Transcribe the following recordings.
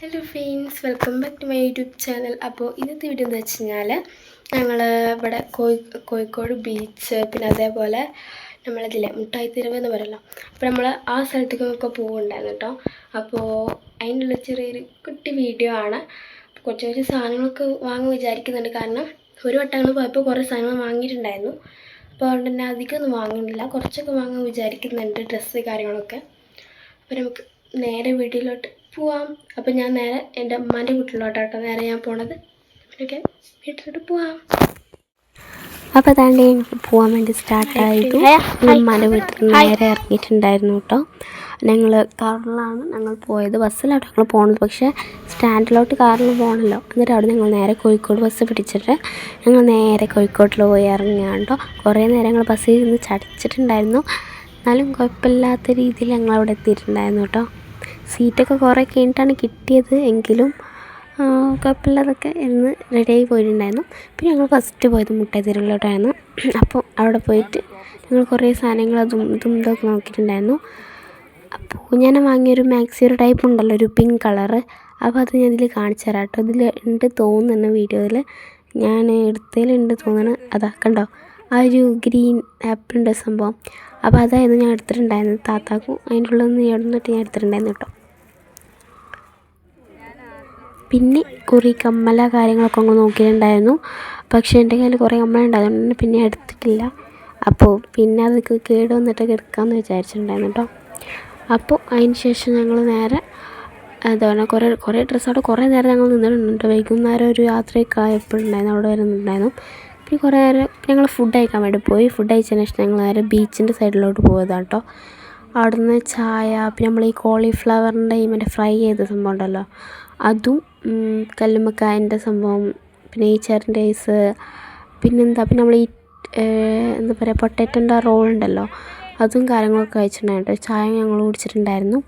Hello friends, welcome back to my YouTube channel. അപ്പോൾ ഇന്നത്തെ video എന്ന് വെച്ച് കഴിഞ്ഞാൽ ഞങ്ങൾ ഇവിടെ കോഴിക്കോട് ബീച്ച്, പിന്നെ അതേപോലെ നമ്മളിതില്ലേ മുട്ടായിത്തെരുവ് എന്ന് പറയുമല്ലോ, അപ്പോൾ നമ്മൾ ആ സ്ഥലത്തേക്കൊക്കെ പോകുന്നുണ്ടായിരുന്നു കേട്ടോ. അപ്പോൾ അതിനുള്ള ചെറിയൊരു കുട്ടി വീഡിയോ ആണ്. കുറച്ച് സാധനങ്ങളൊക്കെ വാങ്ങാൻ വിചാരിക്കുന്നുണ്ട്. കാരണം ഒരു വട്ടം ഞങ്ങൾ പോയപ്പോൾ കുറേ സാധനങ്ങൾ വാങ്ങിയിട്ടുണ്ടായിരുന്നു. അപ്പോൾ അതുകൊണ്ട് തന്നെ അധികമൊന്നും വാങ്ങുന്നില്ല, കുറച്ചൊക്കെ വാങ്ങാൻ വിചാരിക്കുന്നുണ്ട്, ഡ്രസ്സ് കാര്യങ്ങളൊക്കെ. അപ്പോൾ നമുക്ക് നേരെ വീട്ടിലോട്ട് പോവാം. അപ്പം ഞാൻ നേരെ എൻ്റെ അമ്മാൻ്റെ വീട്ടിലോട്ടാട്ടോ നേരെ ഞാൻ പോണത്. അവരൊക്കെ വീട്ടിലോട്ട് പോവാം. അപ്പോൾ അതാണ്ട് എനിക്ക് പോകാൻ വേണ്ടി സ്റ്റാർട്ടായിട്ടു. അമ്മാൻ്റെ വീട്ടിൽ നേരെ ഇറങ്ങിയിട്ടുണ്ടായിരുന്നു കേട്ടോ. ഞങ്ങൾ കാറിലാണ് ഞങ്ങൾ പോയത്, ബസ്സിലാണ് ഞങ്ങൾ പോണത്. പക്ഷേ സ്റ്റാൻഡിലോട്ട് കാറിൽ പോകണമല്ലോ. എന്നിട്ട് അവിടെ ഞങ്ങൾ നേരെ കോഴിക്കോട് ബസ് പിടിച്ചിട്ട് ഞങ്ങൾ നേരെ കോഴിക്കോട്ടിൽ പോയി ഇറങ്ങിയാണ് കേട്ടോ. കുറേ നേരം ഞങ്ങൾ ബസ്സിൽ ഇരുന്ന് ചടിച്ചിട്ടുണ്ടായിരുന്നു. എന്നാലും കുഴപ്പമില്ലാത്ത രീതിയിൽ ഞങ്ങൾ അവിടെ എത്തിയിട്ടുണ്ടായിരുന്നു കേട്ടോ. സീറ്റൊക്കെ കുറേ കഴിഞ്ഞിട്ടാണ് കിട്ടിയത്, എങ്കിലും കുഴപ്പമില്ലാതൊക്കെ ഇരുന്ന് റെഡിയായി പോയിട്ടുണ്ടായിരുന്നു. പിന്നെ ഞങ്ങൾ ഫസ്റ്റ് പോയത് മുട്ടായിത്തെരുവിലോട്ടായിരുന്നു. അപ്പോൾ അവിടെ പോയിട്ട് ഞങ്ങൾ കുറേ സാധനങ്ങൾ ഇതും ഇതൊക്കെ നോക്കിയിട്ടുണ്ടായിരുന്നു. അപ്പോൾ ഞാൻ വാങ്ങിയൊരു മാക്സിയൊരു ടൈപ്പ് ഉണ്ടല്ലോ, ഒരു പിങ്ക് കളറ്. അപ്പോൾ അത് ഞാൻ ഇതിൽ കാണിച്ചു തരാം കേട്ടോ. ഇതിൽ ഉണ്ട് തോന്നുന്നു, വീഡിയോയിൽ ഞാൻ എടുത്തതിലുണ്ട് തോന്നുന്നു. അതാ കണ്ടോ, ആ ഒരു ഗ്രീൻ ആപ്പിളിൻ്റെ സംഭവം. അപ്പോൾ അതായിരുന്നു ഞാൻ എടുത്തിട്ടുണ്ടായിരുന്നു. താത്താക്കും അതിൻ്റെ ഉള്ളിൽ നിന്ന് എവിടുന്നിട്ട് ഞാൻ എടുത്തിട്ടുണ്ടായിരുന്നു കേട്ടോ. പിന്നെ കുറേ കമ്മല കാര്യങ്ങളൊക്കെ അങ്ങ് നോക്കിയിട്ടുണ്ടായിരുന്നു. പക്ഷേ എൻ്റെ കയ്യിൽ കുറേ കമ്മലുണ്ടായിരുന്നു, അതുകൊണ്ട് പിന്നെ എടുത്തിട്ടില്ല. അപ്പോൾ പിന്നെ അതൊക്കെ കേട് വന്നിട്ടൊക്കെ എടുക്കാമെന്ന് വിചാരിച്ചിട്ടുണ്ടായിരുന്നു കേട്ടോ. അപ്പോൾ അതിന് ശേഷം ഞങ്ങൾ നേരെ എന്താ പറയുക, കുറേ ഡ്രസ്സ് അവിടെ കുറേ നേരം ഞങ്ങൾ നിന്നിട്ടുണ്ട്. വൈകുന്നേരം ഒരു യാത്രയൊക്കെ ആയപ്പോഴുണ്ടായിരുന്നു, അവിടെ വരുന്നുണ്ടായിരുന്നു. പിന്നെ കുറേ നേരം ഞങ്ങൾ ഫുഡ് കഴിക്കാൻ വേണ്ടി പോയി. ഫുഡ് കഴിച്ചതിന് ശേഷം ഞങ്ങൾ നേരെ ബീച്ചിൻ്റെ സൈഡിലോട്ട് പോയതാണ് കേട്ടോ. അവിടുന്ന് ചായ, പിന്നെ നമ്മൾ ഈ കോളിഫ്ലവറിൻ്റെ മറ്റേ ഫ്രൈ ചെയ്ത സംഭവം ഉണ്ടല്ലോ, അതും കല്ലുമ്മക്കായൻ്റെ സംഭവം, പിന്നെ ഈ ചെറിൻ്റെ ഐസ്, പിന്നെ നമ്മൾ ഈ എന്താ പറയുക, പൊട്ടാറ്റോൻ്റെ റോൾ ഉണ്ടല്ലോ, അതും കാര്യങ്ങളൊക്കെ കഴിച്ചിട്ടുണ്ടായിരുന്നു. ചായ ഞങ്ങൾ കുടിച്ചിട്ടുണ്ടായിരുന്നു.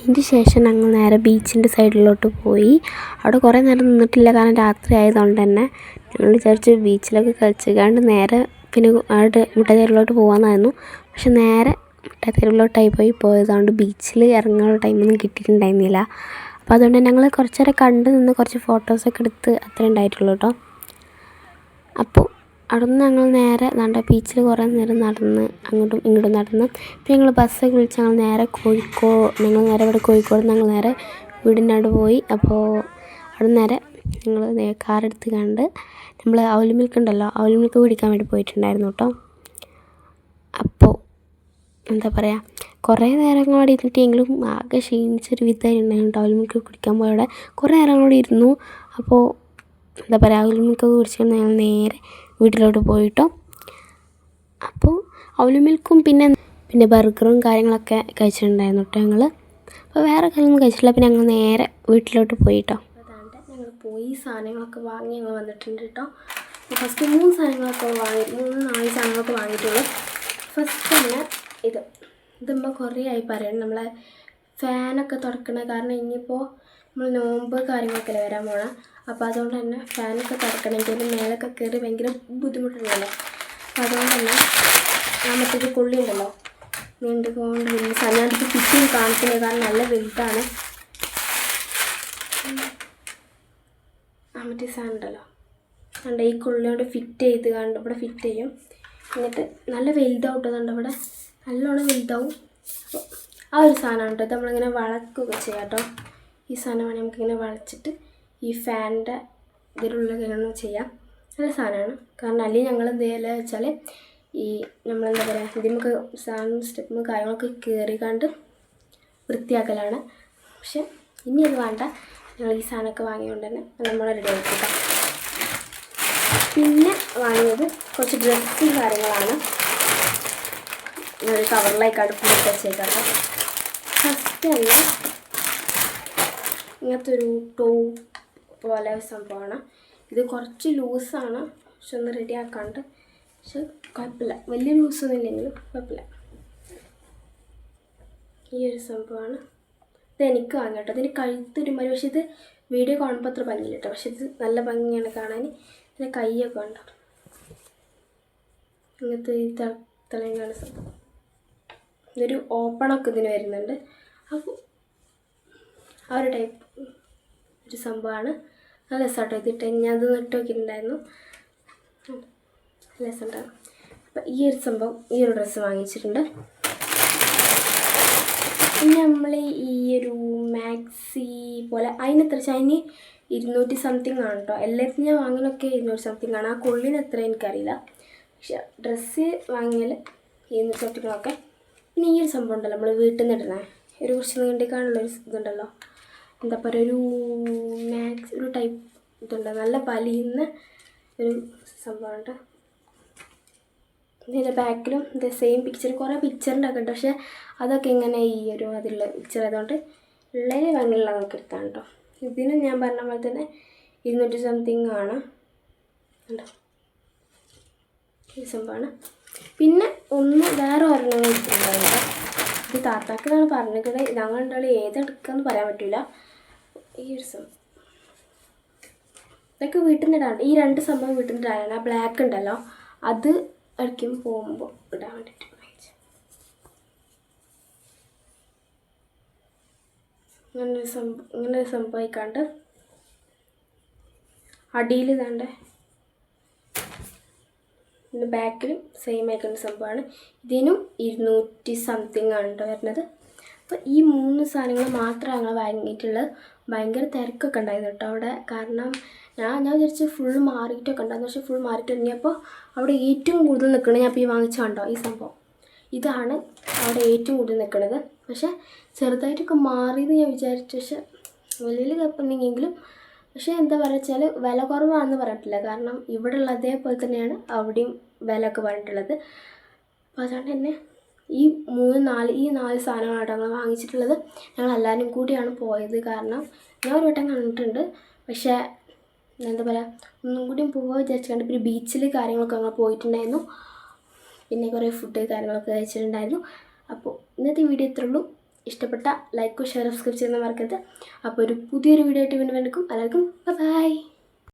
അതിന് ശേഷം ഞങ്ങൾ നേരെ ബീച്ചിൻ്റെ സൈഡിലോട്ട് പോയി. അവിടെ കുറേ നേരം നിന്നിട്ടില്ല, കാരണം രാത്രി ആയതുകൊണ്ട് തന്നെ ഞങ്ങൾ വിചാരിച്ച് ബീച്ചിലൊക്കെ കളിച്ചിക്കാണ്ട് നേരെ പിന്നെ അവിടെ മുട്ടായിത്തെരുവിലോട്ട് പോകാമെന്നായിരുന്നു. പക്ഷെ നേരെ മുട്ടായിത്തെരുവിലോട്ടായി പോയതുകൊണ്ട് ബീച്ചിൽ ഇറങ്ങാനുള്ള ടൈമൊന്നും കിട്ടിയിട്ടുണ്ടായിരുന്നില്ല. അപ്പോൾ അതുകൊണ്ട് ഞങ്ങൾ കുറച്ച് നേരം കണ്ട് നിന്ന് കുറച്ച് ഫോട്ടോസൊക്കെ എടുത്ത് അത്രേ ഉണ്ടായിട്ടുള്ളൂ കേട്ടോ. അപ്പോൾ അവിടെ നിന്ന് ഞങ്ങൾ നേരെ ബീച്ചിൽ കുറേ നേരം നടന്ന് അങ്ങോട്ടും ഇങ്ങോട്ടും നടന്ന് പിന്നെ ഞങ്ങൾ ബസ്സൊക്കെ വിളിച്ച് ഞങ്ങൾ നേരെ ഇവിടെ കോഴിക്കോട് ഞങ്ങൾ നേരെ വീടിനോട് പോയി. അപ്പോൾ അവിടെ നേരെ ഞങ്ങൾ കാറെടുത്ത് കണ്ട് നമ്മൾ അവൽ മിൽക്ക് ഉണ്ടല്ലോ, അവൽ മിൽക്ക് കുടിക്കാൻ വേണ്ടി പോയിട്ടുണ്ടായിരുന്നു കേട്ടോ. അപ്പോൾ എന്താ പറയുക, കുറേ നേരങ്ങളോടെ ഇരുന്നിട്ടെങ്കിലും ആകെ ക്ഷീണിച്ചൊരു വിധമായിട്ടുണ്ടായിരുന്നു കേട്ടോ. അവൽ മിൽക്ക് കുടിക്കാൻ പോയവിടെ കുറേ നേരങ്ങളോടെ ഇരുന്നു. അപ്പോൾ എന്താ പറയുക, അവൽ മിൽക്കൊക്കെ കുടിച്ചിട്ട് ഞങ്ങൾ നേരെ വീട്ടിലോട്ട് പോയിട്ടോ. അപ്പോൾ അവൽ മിൽക്കും പിന്നെ ബർഗറും കാര്യങ്ങളൊക്കെ കഴിച്ചിട്ടുണ്ടായിരുന്നു കേട്ടോ ഞങ്ങൾ. അപ്പോൾ വേറെ കാര്യമൊന്നും കഴിച്ചിട്ടില്ല. പിന്നെ ഞങ്ങൾ നേരെ വീട്ടിലോട്ട് പോയിട്ടോ. അതാണ്ട് ഞങ്ങൾ പോയി സാധനങ്ങളൊക്കെ വാങ്ങി ഞങ്ങൾ വന്നിട്ടുണ്ട് കേട്ടോ. ഫസ്റ്റ് 3 സാധനങ്ങളൊക്കെ 4 സാധനങ്ങളൊക്കെ വാങ്ങിയിട്ടുള്ളൂ. ഫസ്റ്റ് തന്നെ ഇതുമ്പോൾ കുറേ ആയി പറയണം, നമ്മളെ ഫാനൊക്കെ തുറക്കണ. കാരണം ഇനിയിപ്പോൾ നമ്മൾ നോമ്പ് കാര്യങ്ങളൊക്കെ വരാൻ പോകണം. അപ്പോൾ അതുകൊണ്ട് തന്നെ ഫാനൊക്കെ തുറക്കണമെങ്കിൽ മേലൊക്കെ കയറി ഭയങ്കര ബുദ്ധിമുട്ടുണ്ടല്ലോ. അപ്പോൾ അതുകൊണ്ട് തന്നെ മറ്റൊരു കൊള്ളി ഉണ്ടല്ലോ, നീണ്ടുകൊണ്ട് വലിയ ഞാനിപ്പോൾ ഫിറ്റിങ് കാണിക്കുന്നത്, കാരണം നല്ല വലുതാണ്. മറ്റേ സാധനം ഉണ്ടല്ലോ, കണ്ട ഈ കൊള്ളിയോട് ഫിറ്റ് ചെയ്ത് കണ്ട് ഇവിടെ ഫിറ്റ് ചെയ്യും. എന്നിട്ട് നല്ല വലുതാവട്ടതുണ്ട്, ഇവിടെ നല്ലോണം വലുതാവും. അപ്പോൾ ആ ഒരു സാധനമാണ് കേട്ടോ. നമ്മളിങ്ങനെ വളക്കുകയൊക്കെ ചെയ്യാം കേട്ടോ. ഈ സാധനമാണ് നമുക്കിങ്ങനെ വളച്ചിട്ട് ഈ ഫാനിൻ്റെ ഇതിലുള്ള ഇങ്ങനെ ചെയ്യാം. നല്ല സാധനമാണ്. കാരണം അല്ലെങ്കിൽ ഞങ്ങൾ എന്ത് ചെയ്യല വെച്ചാൽ ഈ നമ്മളെന്താ പറയുക, ഇതിൽ നമുക്ക് സാധനം സ്റ്റെപ്പ് കാര്യങ്ങളൊക്കെ കയറി കണ്ട് വൃത്തിയാക്കലാണ്. പക്ഷെ ഇനി അത് വേണ്ട, ഞങ്ങൾ ഈ സാധനമൊക്കെ വാങ്ങിയതുകൊണ്ട് തന്നെ നമ്മൾ റെഡി ആക്കിക്കാം. പിന്നെ വാങ്ങിയത് കുറച്ച് ഡ്രസ്സും കാര്യങ്ങളാണ്. ഒരു കവറിലേക്ക് അടുപ്പിട്ട് വെച്ചേക്കാം. ഫസ്റ്റ് തന്നെ ഇങ്ങനത്തെ ഒരു ടോപ്പ് പോലെ സംഭവമാണ്. ഇത് കുറച്ച് ലൂസാണ്, പക്ഷെ ഒന്ന് റെഡി ആക്കാണ്ട്. പക്ഷെ കുഴപ്പമില്ല, വലിയ ലൂസൊന്നും ഇല്ലെങ്കിലും കുഴപ്പമില്ല. ഈ ഒരു സംഭവമാണ്. ഇത് എനിക്ക് വാങ്ങാം കേട്ടോ. ഇതിന് കഴുത്തൊരു മതി, പക്ഷെ ഇത് വീഡിയോ കാണുമ്പോൾ അത്ര ഭംഗിയില്ല കേട്ടോ. പക്ഷെ ഇത് നല്ല ഭംഗിയാണ് കാണാൻ. ഇതിൻ്റെ കൈയൊക്കെ ഉണ്ടോ, ഇങ്ങനത്തെ ഈ തിളങ്ങാണ് സംഭവം. ഇതൊരു ഓപ്പണൊക്കെ ഇതിന് വരുന്നുണ്ട്. അപ്പോൾ ആ ഒരു ടൈപ്പ് ഒരു സംഭവമാണ്. നല്ല രസമാട്ടോ ഇതിട്ട്. ഞാൻ അത് ഇട്ട് നോക്കിയിട്ടുണ്ടായിരുന്നു, നല്ല രസമുണ്ടാകും. അപ്പം ഈ ഒരു സംഭവം, ഈ ഒരു ഡ്രസ്സ് വാങ്ങിച്ചിട്ടുണ്ട്. പിന്നെ നമ്മൾ ഈ ഒരു മാക്സി പോലെ അതിനെത്ര വെച്ചാൽ അതിന് 200 സംതിങ് ആണ് കേട്ടോ. എല്ലാത്തിനും ഞാൻ വാങ്ങലൊക്കെ 200 സംതിങ് ആണ്. ആ കൊള്ളിന് എത്ര എനിക്കറിയില്ല, പക്ഷെ ഡ്രസ്സ് വാങ്ങിയാൽ 200 സംതിങ്ങൊക്കെ. പിന്നെ ഈ ഒരു സംഭവം ഉണ്ടല്ലോ, നമ്മൾ വീട്ടിൽ നിന്ന് ഇടണേ ഒരു കുറച്ച് നീണ്ടിക്കാനുള്ളൊരു ഇതുണ്ടല്ലോ, എന്താ പറയുക, ഒരു ടൈപ്പ് ഇതുണ്ട്, നല്ല വലിയുന്ന ഒരു സംഭവമുണ്ട്. ഇതിൻ്റെ ബാക്കിലും ഇത് സെയിം പിക്ചർ, കുറേ പിക്ചറിൻ്റെ ഒക്കെ ഉണ്ട്. പക്ഷേ അതൊക്കെ ഇങ്ങനെ ഈ ഒരു അതിലുള്ള പിക്ചർ ആയതുകൊണ്ട് ഉള്ളതിൽ ഭംഗിയുള്ള നമുക്ക് എടുത്താണ് കേട്ടോ. ഇതിന് ഞാൻ പറഞ്ഞ പോലെ തന്നെ 200 സംതിങ് ആണ് കേട്ടോ. ഈ സംഭവമാണ്. പിന്നെ ഒന്ന് വേറെ ഒരെണ്ണം എടുത്തിട്ടുണ്ടായിരുന്നു. ഇത് താത്താക്കെന്നാണ് പറഞ്ഞിട്ട്, ഞങ്ങൾ ഉണ്ടാവും ഏതെടുക്കാന്ന് പറയാൻ പറ്റില്ല. ഈ ഒരു സംഭവം ഇതൊക്കെ വീട്ടിൽ നിന്ന് ഇടാണ്ട്. ഈ 2 സംഭവം വീട്ടിൽ നിന്ന് ഇടാനാണ്. ആ ബ്ലാക്ക് ഉണ്ടല്ലോ, അത് അടിക്കും പോകുമ്പോൾ ഇടാൻ വേണ്ടിയിട്ട് ഇങ്ങനൊരു സംഭവിക്കാണ്ട് അടിയിൽ ഇതാണ്ട് പിന്നെ ബാക്കിലും സെയിം ആയിക്കുന്ന സംഭവമാണ്. ഇതിനും 200 സംതിങ് ആണ് കേട്ടോ വരുന്നത്. അപ്പോൾ ഈ 3 സാധനങ്ങൾ മാത്രമാണ് ഞങ്ങൾ വാങ്ങിയിട്ടുള്ളത്. ഭയങ്കര തിരക്കൊക്കെ ഉണ്ടായിരുന്നു കേട്ടോ അവിടെ. കാരണം ഞാൻ വിചാരിച്ച് ഫുൾ മാറിയിട്ടൊക്കെ ഉണ്ടായിരുന്നു, പക്ഷേ ഫുൾ മാറിയിട്ട് തുടങ്ങിയപ്പോൾ അവിടെ ഏറ്റവും കൂടുതൽ നിൽക്കുന്നത് ഞാൻ ഇപ്പോൾ ഈ വാങ്ങിച്ചു കണ്ടോ ഈ സംഭവം, ഇതാണ് അവിടെ ഏറ്റവും കൂടുതൽ നിൽക്കുന്നത്. പക്ഷേ ചെറുതായിട്ടൊക്കെ മാറിയെന്ന് ഞാൻ വിചാരിച്ചു, പക്ഷേ വലിയ കുഴപ്പമൊന്നുമില്ലെങ്കിലും പക്ഷേ എന്താ പറയുക വെച്ചാൽ വില കുറവാണെന്ന് പറഞ്ഞിട്ടില്ല. കാരണം ഇവിടെ ഉള്ള അതേപോലെ തന്നെയാണ് അവിടെയും വില ഒക്കെ പറഞ്ഞിട്ടുള്ളത്. അപ്പോൾ അതുകൊണ്ട് തന്നെ ഈ 4 സാധനങ്ങളാണ് ഞങ്ങൾ വാങ്ങിച്ചിട്ടുള്ളത്. ഞങ്ങൾ എല്ലാവരും കൂടിയാണ് പോയത്. കാരണം ഞാൻ ഒരു വട്ടം കണ്ടിട്ടുണ്ട്, പക്ഷേ എന്താ പറയുക ഒന്നും കൂടിയും പോകാൻ വിചാരിച്ചുകൊണ്ട് പിന്നെ ബീച്ചിൽ കാര്യങ്ങളൊക്കെ ഞങ്ങൾ പോയിട്ടുണ്ടായിരുന്നു. പിന്നെ കുറേ ഫുഡ് കാര്യങ്ങളൊക്കെ കഴിച്ചിട്ടുണ്ടായിരുന്നു. അപ്പോൾ ഇന്നത്തെ വീഡിയോ ഇത്രേ ഉള്ളൂ. ഇഷ്ടപ്പെട്ട ലൈക്കും ഷെയർ സബ്സ്ക്രൈബ് ചെയ്യുന്ന മറക്കരുത്. അപ്പോൾ ഒരു പുതിയൊരു വീഡിയോ ആയിട്ട് വീണ്ടും എല്ലാവർക്കും ബൈ.